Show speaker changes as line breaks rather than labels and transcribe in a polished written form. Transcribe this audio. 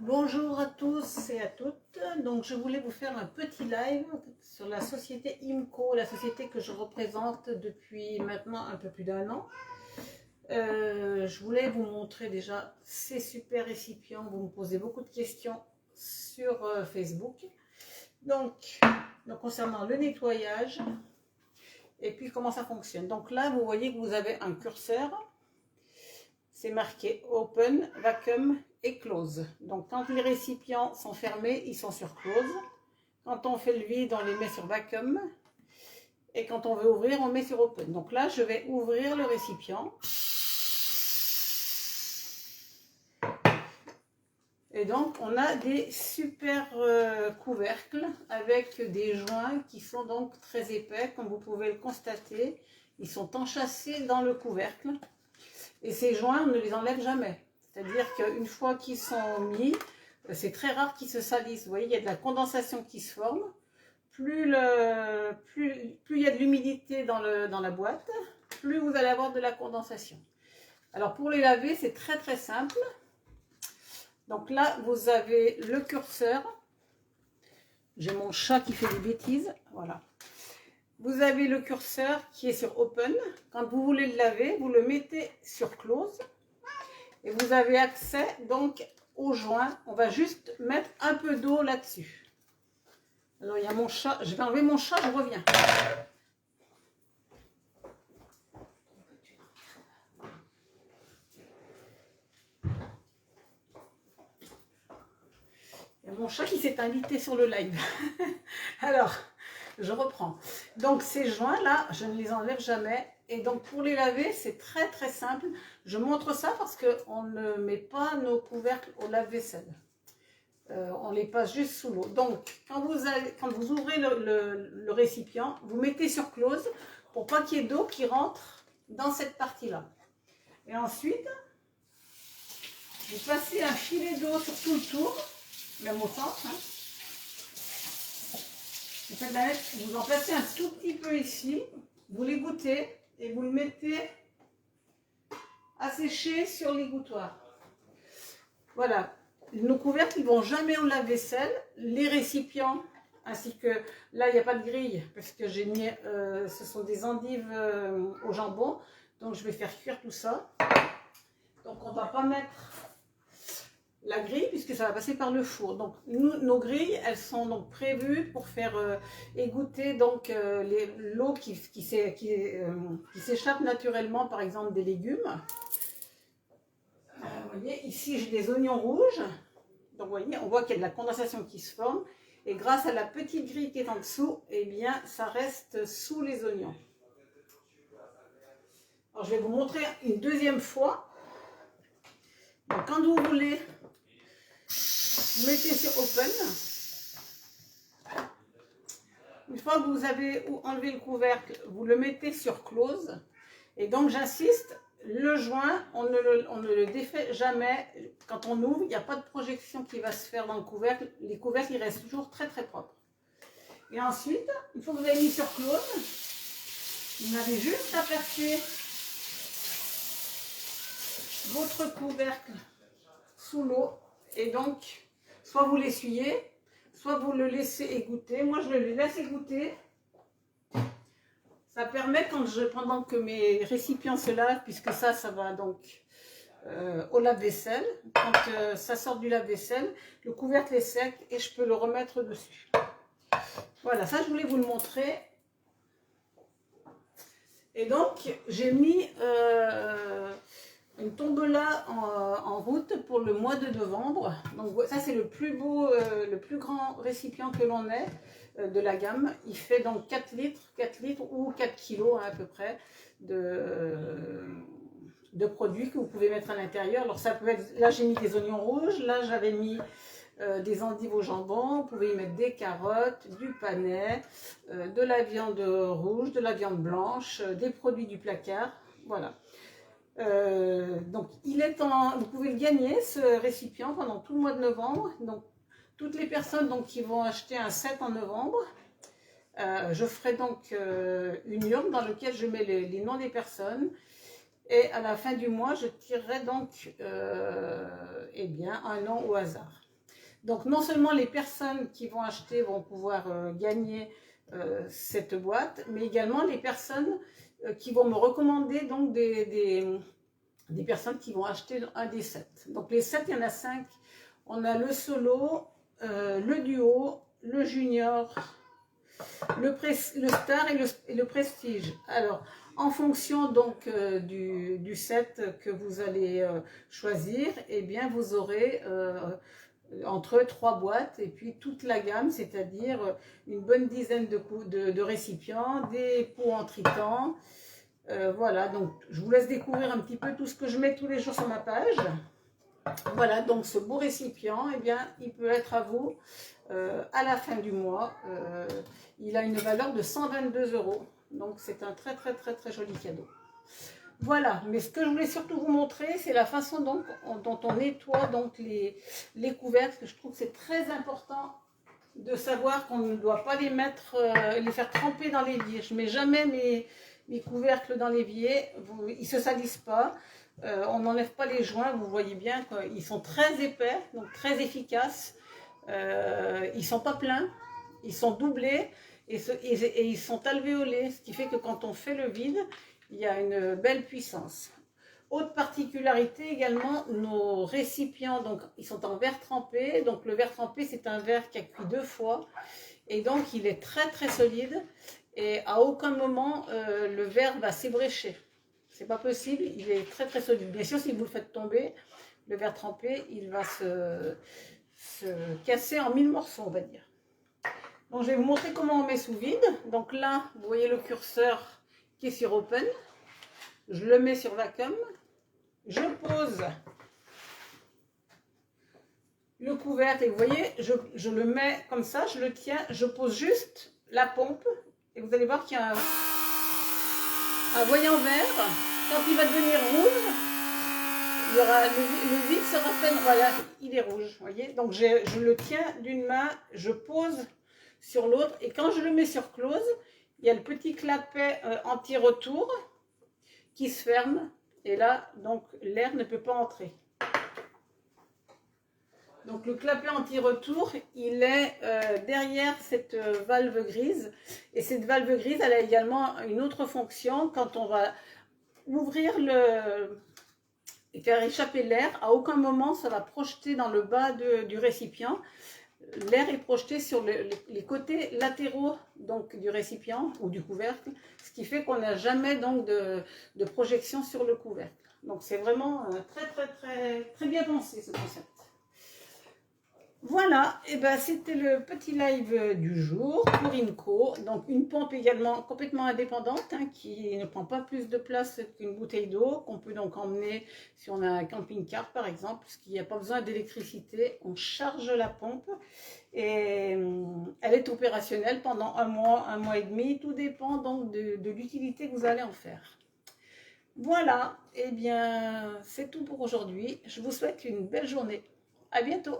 Bonjour à tous et à toutes. Donc je voulais vous faire un petit live sur la société IMCO, la société que je représente depuis maintenant un peu plus d'un an. Je voulais vous montrer déjà ces super récipients. Vous me posez beaucoup de questions sur Facebook. Donc concernant le nettoyage et puis comment ça fonctionne. Donc là, vous voyez que vous avez un curseur. C'est marqué Open, Vacuum et Close. Donc quand les récipients sont fermés, ils sont sur Close. Quand on fait le vide, on les met sur Vacuum. Et quand on veut ouvrir, on met sur Open. Donc là, je vais ouvrir le récipient. Et donc, on a des super couvercles avec des joints qui sont donc très épais, comme vous pouvez le constater. Ils sont enchâssés dans le couvercle. Et ces joints, on ne les enlève jamais. C'est-à-dire qu'une fois qu'ils sont mis, c'est très rare qu'ils se salissent. Vous voyez, il y a de la condensation qui se forme. Plus il y a de l'humidité dans la boîte, plus vous allez avoir de la condensation. Alors pour les laver, c'est très très simple. Donc là, vous avez le curseur. J'ai mon chat qui fait des bêtises. Voilà. Vous avez le curseur qui est sur Open. Quand vous voulez le laver, vous le mettez sur Close. Et vous avez accès donc au joint. On va juste mettre un peu d'eau là-dessus. Alors il y a mon chat. Je vais enlever mon chat, je reviens. Il y a mon chat qui s'est invité sur le live. Alors, je reprends. Donc ces joints-là, je ne les enlève jamais. Et donc pour les laver, c'est très très simple. Je montre ça parce qu'on ne met pas nos couvercles au lave-vaisselle. On les passe juste sous l'eau. Donc quand vous ouvrez le récipient, vous mettez sur Close pour pas qu'il y ait d'eau qui rentre dans cette partie-là. Et ensuite, vous passez un filet d'eau sur tout le tour, même au centre. Hein. Vous en placez un tout petit peu ici, vous l'égouttez et vous le mettez à sécher sur l'égouttoir. Voilà, nos couvercles ils ne vont jamais au lave-vaisselle, les récipients, ainsi que là il n'y a pas de grille parce que j'ai mis, ce sont des endives au jambon, donc je vais faire cuire tout ça. Donc on ne va pas mettre la grille puisque ça va passer par le four. Donc nos grilles elles sont donc prévues pour faire égoutter donc l'eau qui s'échappe naturellement, par exemple des légumes. Vous voyez ici j'ai des oignons rouges, donc vous voyez on voit qu'il y a de la condensation qui se forme et grâce à la petite grille qui est en dessous, eh bien ça reste sous les oignons. Alors je vais vous montrer une deuxième fois. Donc quand vous voulez, vous mettez sur Open. Une fois que vous avez enlevé le couvercle, vous le mettez sur Close. Et donc j'insiste, le joint, on ne le défait jamais. Quand on ouvre, il n'y a pas de projection qui va se faire dans le couvercle. Les couvercles, ils restent toujours très très propres. Et ensuite, une fois que vous avez mis sur Close, vous avez juste à placer votre couvercle sous l'eau. Et donc, soit vous l'essuyez, soit vous le laissez égoutter. Moi, je le laisse égoutter. Ça permet, pendant que mes récipients se lavent, puisque ça va donc au lave-vaisselle, quand ça sort du lave-vaisselle, le couvercle est sec et je peux le remettre dessus. Voilà, ça je voulais vous le montrer. Et donc, j'ai mis une tombola en route pour le mois de novembre. Donc ça c'est le plus beau, le plus grand récipient que l'on ait de la gamme. Il fait donc 4 litres ou 4 kilos hein, à peu près de produits que vous pouvez mettre à l'intérieur. Alors ça peut être, là j'ai mis des oignons rouges, là j'avais mis des endives au jambon, vous pouvez y mettre des carottes, du panais, de la viande rouge, de la viande blanche, des produits du placard, voilà. Donc vous pouvez le gagner ce récipient pendant tout le mois de novembre. Donc toutes les personnes donc, qui vont acheter un set en novembre, je ferai donc une urne dans laquelle je mets les noms des personnes. Et à la fin du mois, je tirerai donc eh bien, un nom au hasard. Donc non seulement les personnes qui vont acheter vont pouvoir gagner cette boîte, mais également les personnes qui vont me recommander donc des personnes qui vont acheter un des sets. Donc les sets, il y en a 5. On a le solo, le duo, le junior, le star et le prestige. Alors, en fonction donc du set que vous allez choisir, eh bien vous aurez entre 3 boîtes et puis toute la gamme, c'est-à-dire une bonne dizaine de récipients, des pots en tritan. Voilà, donc je vous laisse découvrir un petit peu tout ce que je mets tous les jours sur ma page. Voilà, donc ce beau récipient, eh bien, il peut être à vous à la fin du mois. Il a une valeur de 122 €. Donc c'est un très très très très joli cadeau. Voilà, mais ce que je voulais surtout vous montrer, c'est la façon dont on nettoie donc les couvercles. Je trouve que c'est très important de savoir qu'on ne doit pas les mettre, les faire tremper dans l'évier. Je ne mets jamais mes couvercles dans l'évier, ils ne se salissent pas. On n'enlève pas les joints, vous voyez bien qu'ils sont très épais, donc très efficaces. Ils ne sont pas pleins, ils sont doublés et ils sont alvéolés, ce qui fait que quand on fait le vide, il y a une belle puissance. Autre particularité également, nos récipients, donc ils sont en verre trempé. Donc le verre trempé, c'est un verre qui a cuit 2 fois et donc il est très très solide et à aucun moment le verre va s'ébrécher. C'est pas possible, il est très très solide. Bien sûr, si vous le faites tomber, le verre trempé, il va se casser en 1000 morceaux, on va dire. Donc je vais vous montrer comment on met sous vide. Donc là, vous voyez le curseur qui est sur Open. Je le mets sur Vacuum. Je pose le couvercle et vous voyez, je le mets comme ça, je le tiens, je pose juste la pompe et vous allez voir qu'il y a un voyant vert. Quand il va devenir rouge, il y aura, le vide sera fait, voilà, il est rouge, vous voyez. Donc je le tiens d'une main, je pose sur l'autre et quand je le mets sur close, il y a le petit clapet anti-retour qui se ferme. Et là, donc, l'air ne peut pas entrer. Donc, le clapet anti-retour, il est derrière cette valve grise. Et cette valve grise, elle a également une autre fonction. Quand on va ouvrir et faire échapper l'air, à aucun moment, ça va projeter dans le bas du récipient. L'air est projeté sur les côtés latéraux donc, du récipient ou du couvercle, ce qui fait qu'on n'a jamais donc, de projection sur le couvercle. Donc c'est vraiment très très très très bien pensé ce concept. Voilà, et ben c'était le petit live du jour pour Inco. Donc une pompe également complètement indépendante qui ne prend pas plus de place qu'une bouteille d'eau, qu'on peut donc emmener si on a un camping-car par exemple, parce qu'il n'y a pas besoin d'électricité. On charge la pompe et elle est opérationnelle pendant un mois et demi. Tout dépend donc de l'utilité que vous allez en faire. Voilà, et bien c'est tout pour aujourd'hui. Je vous souhaite une belle journée. À bientôt.